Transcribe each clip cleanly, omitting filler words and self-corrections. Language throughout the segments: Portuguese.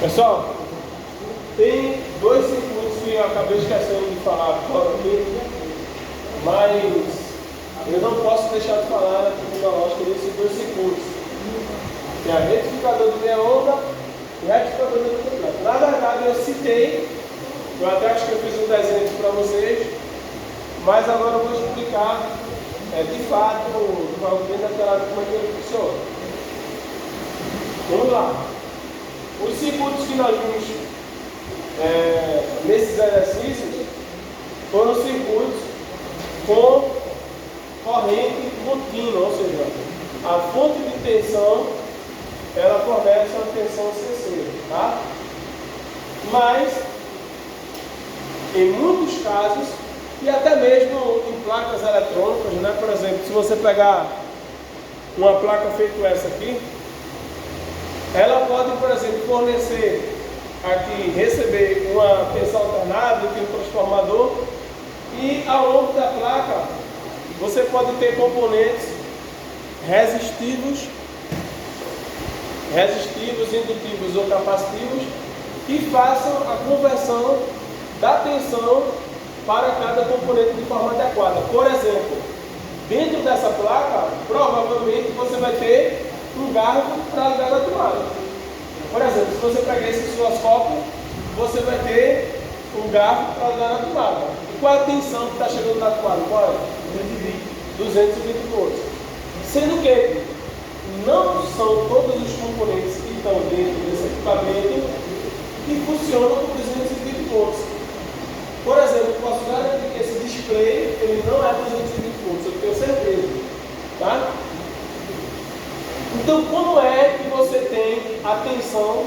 Pessoal, tem dois circuitos que eu acabei esquecendo de falar agora aqui, mas eu não posso deixar de falar na lógica desses dois circuitos. Tem a retificador de meia onda e a retificador de meia onda. Na verdade, eu citei, eu até acho que eu fiz um desenho aqui para vocês, mas agora eu vou explicar de fato, dentro daquela como é que ele funciona. Vamos lá. Os circuitos que nós vimos nesses exercícios foram circuitos com corrente contínua, ou seja, a fonte de tensão ela fornece uma tensão CC, tá? Mas em muitos casos, e até mesmo em placas eletrônicas, né? Por exemplo, se você pegar uma placa feita essa aqui, ela pode, por exemplo, fornecer aqui, receber uma tensão alternada aqui no transformador, e ao longo da placa você pode ter componentes resistivos, indutivos ou capacitivos que façam a conversão da tensão para cada componente de forma adequada. Por exemplo, dentro dessa placa, provavelmente você vai ter um garfo para ligar na tomada. Por exemplo, se você pegar esse osciloscópio, você vai ter um garfo para ligar na tomada. E qual é a tensão que está chegando na tomada? Qual é? 220 volts. Sendo que não são todos os componentes que estão dentro desse equipamento que funcionam com 220 volts. Por exemplo, eu posso garantir que esse display ele não é 220 volts, eu tenho certeza. Tá? Então, como é que você tem a tensão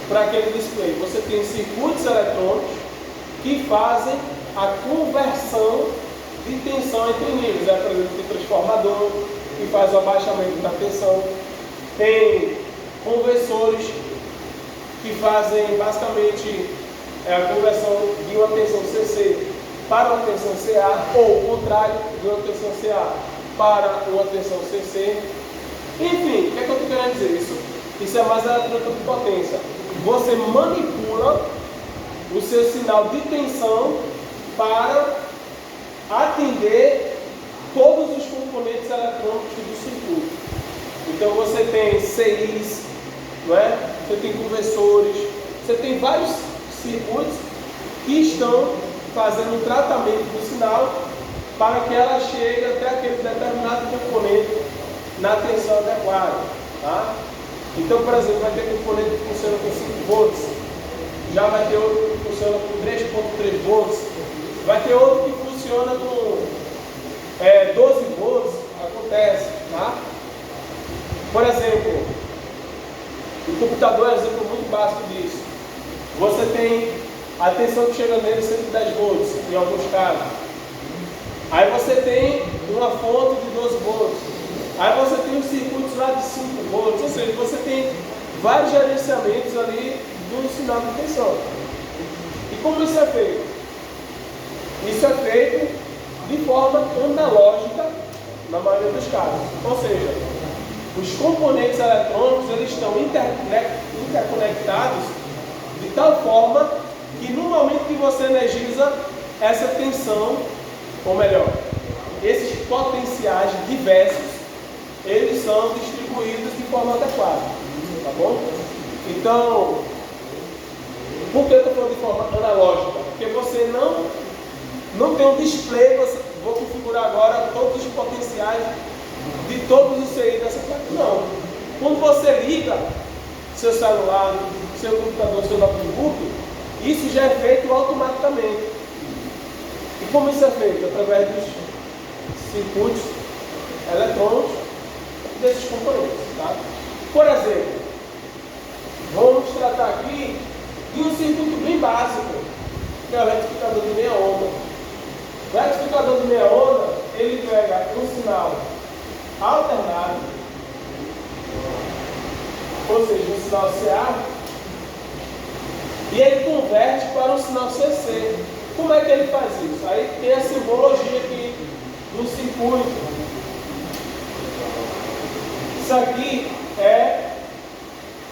para aquele display? Você tem circuitos eletrônicos que fazem a conversão de tensão entre níveis. Por exemplo, tem transformador que faz o abaixamento da tensão. Tem conversores que fazem basicamente a conversão de uma tensão CC para uma tensão CA, ou o contrário, de uma tensão CA para uma tensão CC. Enfim, o que é que eu estou querendo dizer? Isso é mais eletrônica de potência. Você manipula o seu sinal de tensão para atender todos os componentes eletrônicos do circuito. Então você tem CIs, não é? Você tem conversores, você tem vários circuitos que estão fazendo o tratamento do sinal para que ela chegue até aquele determinado componente na tensão adequada, tá? Então, por exemplo, vai ter componente que funciona com 5 volts, já vai ter outro que funciona com 3.3 volts, vai ter outro que funciona com 12 volts, acontece, tá? Por exemplo, o computador é um exemplo muito básico disso. Você tem a tensão que chega nele 110 volts, em alguns casos. Aí você tem uma fonte de 12 volts. Aí você tem os circuitos lá de 5 volts, ou seja, você tem vários gerenciamentos ali do sinal de tensão. E como isso é feito? Isso é feito de forma analógica, na maioria dos casos. Ou seja, os componentes eletrônicos eles estão interconectados de tal forma que no momento que você energiza essa tensão, ou melhor, esses potenciais diversos, eles são distribuídos de forma adequada, tá bom? Então, por que eu estou falando de forma analógica? Porque você não tem um display, vou configurar agora todos os potenciais de todos os CI dessa placa. Não. Quando você liga seu celular, seu computador, seu notebook, isso já é feito automaticamente. E como isso é feito? Através dos circuitos eletrônicos desses componentes, tá? Por exemplo, vamos tratar aqui de um circuito bem básico, que é o retificador de meia onda. O retificador de meia onda, ele pega um sinal alternado, ou seja, um sinal CA, e ele converte para um sinal CC. Como é que ele faz isso? Aí tem a simbologia aqui do circuito. Isso aqui é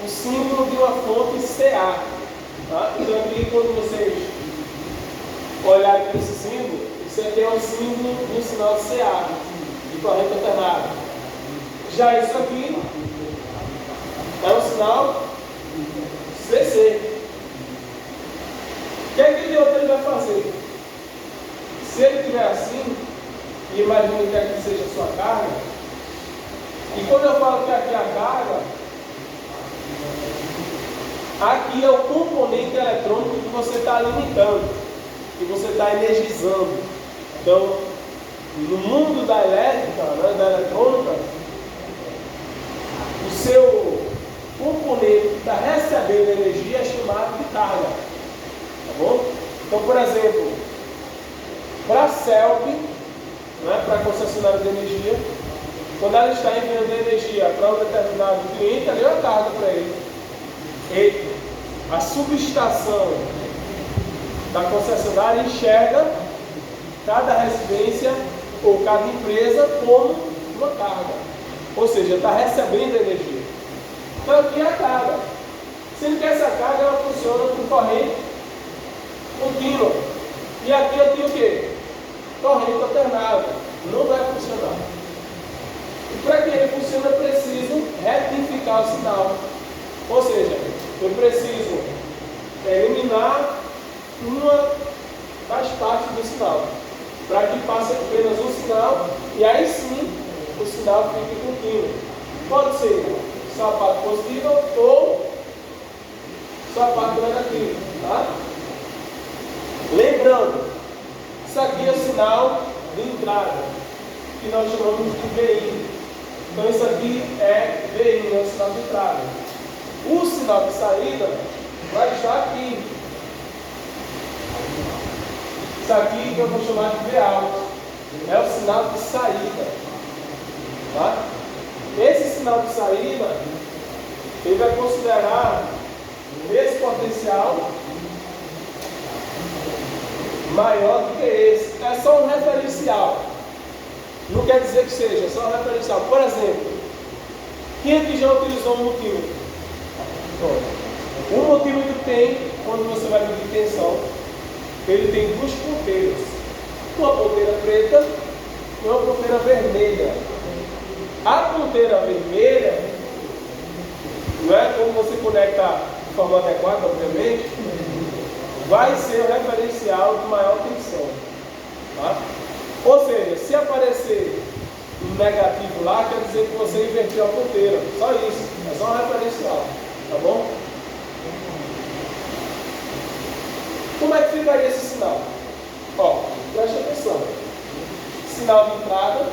o símbolo de uma fonte CA. Tá? Então aqui, quando vocês olharem para esse símbolo, isso aqui é um símbolo do sinal CA, de corrente alternada. Já isso aqui é um sinal CC. O que é que o outro ele vai fazer? Se ele estiver assim, e imagine que aqui seja a sua carga, e quando eu falo que aqui é a carga, aqui é o componente eletrônico que você está alimentando, que você está energizando. Então, no mundo da elétrica, né, da eletrônica, o seu componente que está recebendo energia é chamado de carga. Tá bom? Então, por exemplo, para a CELP, né, para a concessionária de energia, quando ela está enviando energia para um determinado cliente, ali é a carga para ele. E a subestação da concessionária enxerga cada residência ou cada empresa como uma carga. Ou seja, está recebendo energia. Então aqui é a carga. Sendo que essa carga ela funciona com corrente contínua. E aqui eu tenho o quê? Corrente alternada. Não vai funcionar. E para que ele funcione, eu preciso retificar o sinal. Ou seja, eu preciso eliminar uma das partes do sinal, para que passe apenas um sinal, e aí sim o sinal fique contínuo. Pode ser só a parte positiva ou só a parte negativa. Tá? Lembrando, isso aqui é o sinal de entrada, que nós chamamos de VI. Então isso aqui é VI, é o sinal de entrada. O sinal de saída vai estar aqui. Isso aqui que eu vou chamar de V alto. É o sinal de saída. Tá? Esse sinal de saída, ele vai considerar esse potencial maior do que esse. É só um referencial. Não quer dizer que seja, é só um referencial. Por exemplo, quem aqui já utilizou um multímetro? O multímetro tem, quando você vai medir tensão, ele tem duas ponteiras. Uma ponteira preta e uma ponteira vermelha. A ponteira vermelha, não é como você conecta de forma adequada, obviamente, vai ser o referencial de maior tensão. Tá? Ou seja, se aparecer um negativo lá, quer dizer que você inverteu a ponteira. Só isso, é só um referencial. Tá bom? Como é que ficaria esse sinal? Ó, preste atenção. Sinal de entrada.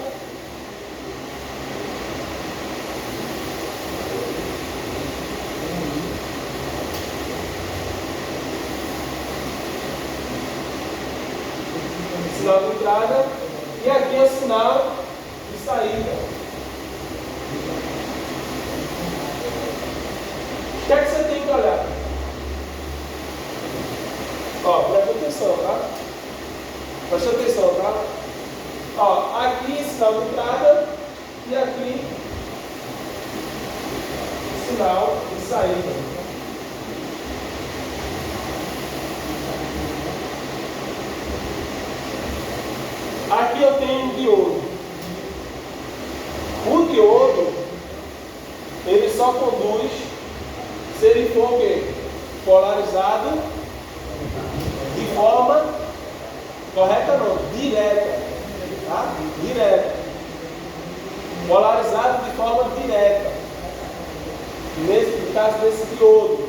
Sinal de entrada. E aqui é o sinal de saída. O que é que você tem que olhar? Ó, presta atenção, tá? Presta atenção, tá? Ó, aqui sinal de entrada e aqui sinal de saída. Aqui eu tenho um diodo. O diodo, ele só conduz se ele for o quê? Polarizado de forma correta, não, direta. Tá? Direta. Polarizado de forma direta. No caso desse diodo.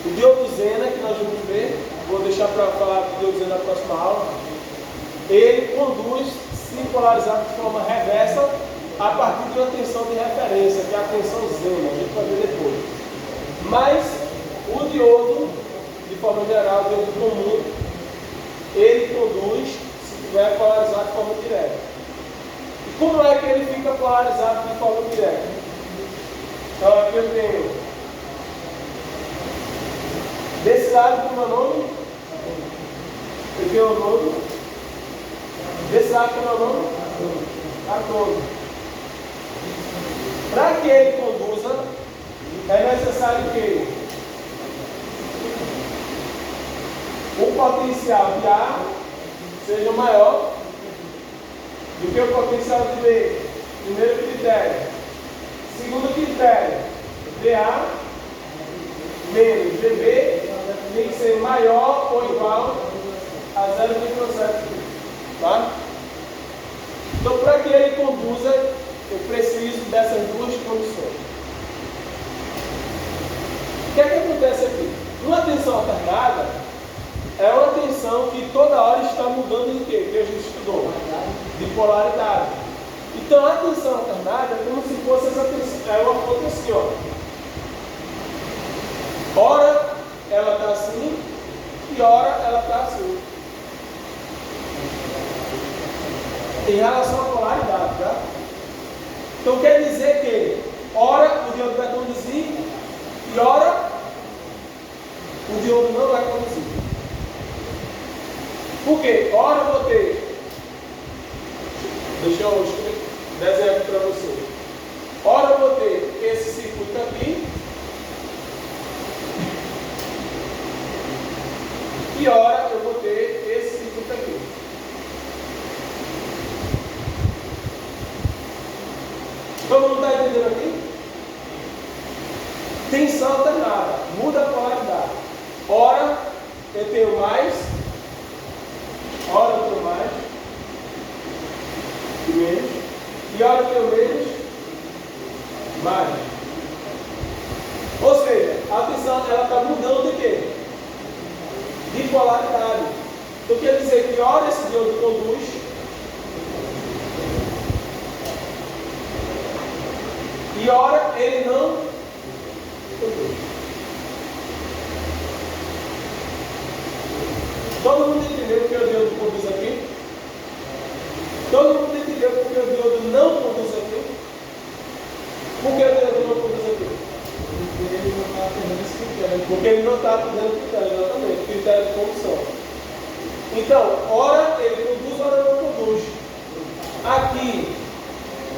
O dioduzena, que nós vamos ver, vou deixar para falar do dioduzena na próxima aula, ele conduz, se polarizado de forma reversa, a partir de uma tensão de referência, que é a tensão zena, a gente vai ver depois. Mas o diodo, de forma geral, o diodo comum, ele conduz se estiver polarizado de forma direta. E como é que ele fica polarizado de forma direta? Então aqui eu tenho desse lado com o meu nome, aqui é o nodo, desse lado com o meu nome, catode. Para que ele conduza é necessário que o potencial de A seja maior do que o potencial de B. Primeiro critério. Segundo critério, VA menos VB tem que ser maior ou igual a 0,7. Tá? Então, para que ele conduza, eu preciso dessas duas condições. O que é que acontece aqui? Uma tensão alternada é uma tensão que toda hora está mudando de quê? Que a gente estudou? De polaridade. Então, a tensão alternada é como se fosse essa tensão. É uma foto assim, ó. Ora ela está assim e ora ela está assim. Em relação à polaridade, tá? Então quer dizer que ora o diodo vai conduzir e ora o diodo não vai conduzir. Por quê? Ora eu vou ter. Deixa eu desenhar aqui para você. Ora eu vou ter esse circuito aqui. E ora eu vou ter esse circuito aqui. Todo mundo está entendendo aqui? Tensão alternada, muda a polaridade. Ora eu tenho mais, ora eu tenho mais e menos, e ora eu tenho menos, mais. Ou seja, a tensão ela está mudando de quê? De polaridade. Então quer dizer que ora esse diodo conduz e ora ele não conduz. Todo mundo entendeu porque o diodo conduz aqui? Todo mundo entendeu porque o diodo não conduz aqui? Por que o diodo não conduz aqui? Porque ele não está atendendo critério, exatamente, critério de condução. Então, ora ele conduz, ora não conduz. Aqui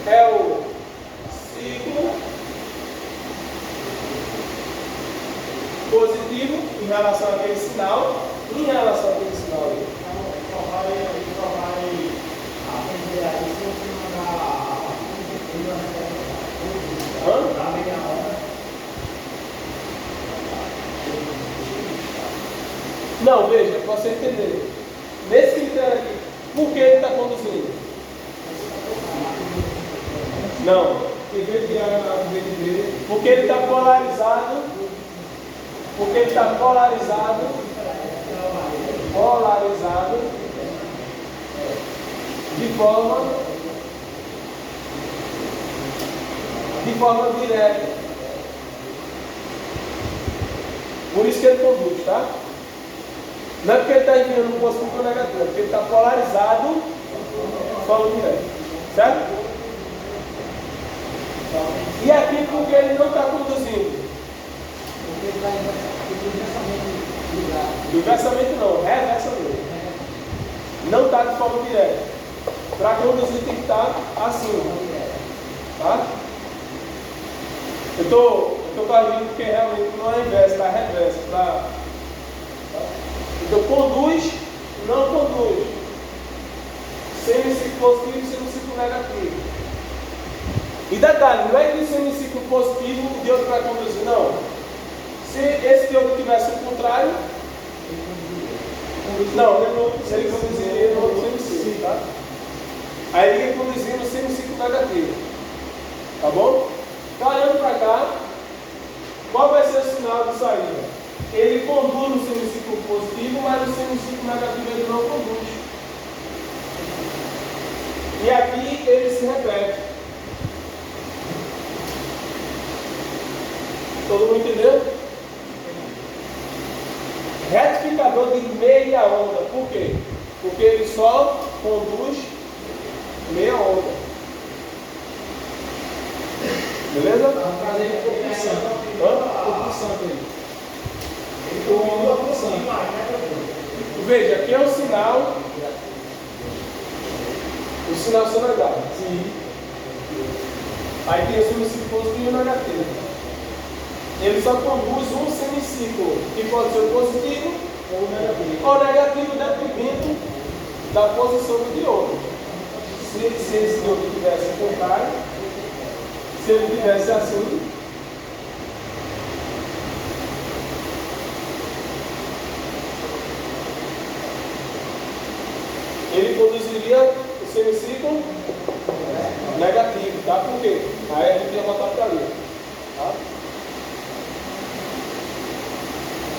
é o ciclo positivo em relação àquele sinal, em relação àquele sinal ali. Não, veja, para você entender. Nesse critério aqui, por que ele está conduzindo? Não. Porque ele está polarizado. Porque ele está polarizado. Polarizado. De forma direta. Por isso que ele conduz, tá? Não é porque ele está enviando um positivo ou negativo, é porque ele está polarizado de forma direta. Certo? E aqui porque ele não está conduzindo? Porque ele está inversamente não, reversamente. Não está de forma direta. Para conduzir tem que estar assim. Tá? Eu estou corrigindo porque realmente não é inverso, está reverso. Tá? Então conduz, não conduz. Semiciclo positivo e semiciclo negativo. E detalhe, não é que o semiciclo positivo o diodo vai conduzir, não. Se esse diodo tivesse o contrário, não, ele não, se ele conduziria no outro semiciclo, tá? Aí ele ia conduzir no semiciclo negativo. Tá bom? Então olhando para cá, qual vai ser o sinal de saída? Ele conduz no semiciclo positivo, mas no semiciclo negativo ele não conduz. E aqui ele se repete. Todo mundo entendeu? Retificador de meia onda. Por quê? Porque ele só conduz meia onda. Beleza? Veja, aqui é o sinal. O sinal sonográfico. Sim. Aí tem o semiciclo positivo e o negativo. ele só conduz um semicírculo, que pode ser positivo ou negativo, dependendo da posição do diodo. Se esse diodo tivesse contrário, se ele tivesse assim, ele produziria o semicírculo negativo, tá? Por quê? Aí a gente ia botar para ali, tá?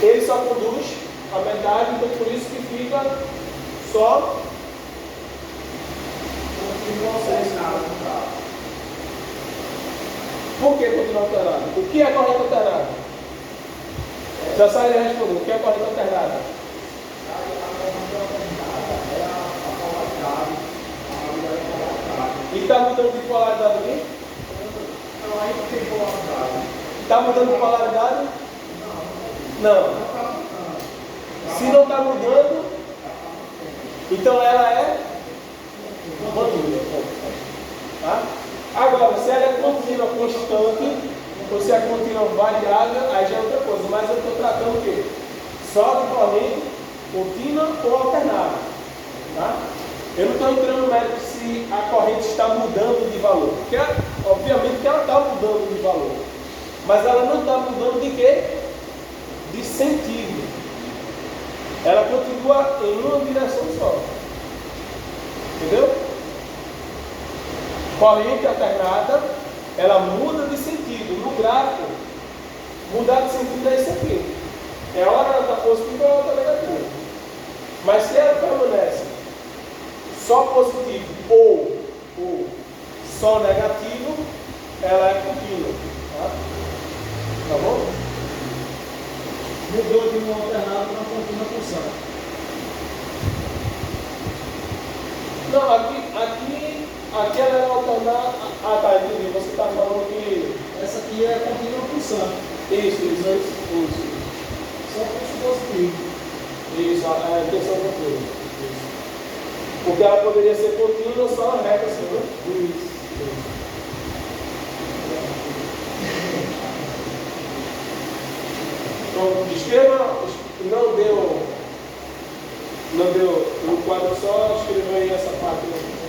Ele só conduz a metade, então por isso que fica só por que continua alternado? O que é corrente alternada? Já sai respondendo. O que é corrente alternada? E está mudando de polaridade aqui? Não, aí não tem polaridade. Está mudando de polaridade? Não. Se não está mudando, então ela é contínua. Tá? Agora, se ela é contínua constante, ou se é contínua variável, aí já é outra coisa. Mas eu estou tratando o quê? Só de corrente contínua ou alternada. Tá? Eu não estou entrando no mérito se a corrente está mudando de valor. Porque, obviamente, que ela está mudando de valor. Mas ela não está mudando de quê? De sentido. Ela continua em uma direção só. Entendeu? Corrente alternada, ela muda de sentido. No gráfico, mudar de sentido é isso aqui. É a hora ela está positiva e a hora está negativa. Mas se ela permanece só positivo ou só negativo, ela é contínua. Tá bom? Mudou de um alternado para uma contínua função. Não, aqui ela é alternada. Ah, tá, entendi. Você está falando que Essa aqui é a contínua função. Isso. Só pulso positivo. Isso, a intenção contínua. Porque ela poderia ser contínua só reta assim, né? Isso. Então, escreva, não deu no quadro só, escreva aí essa parte.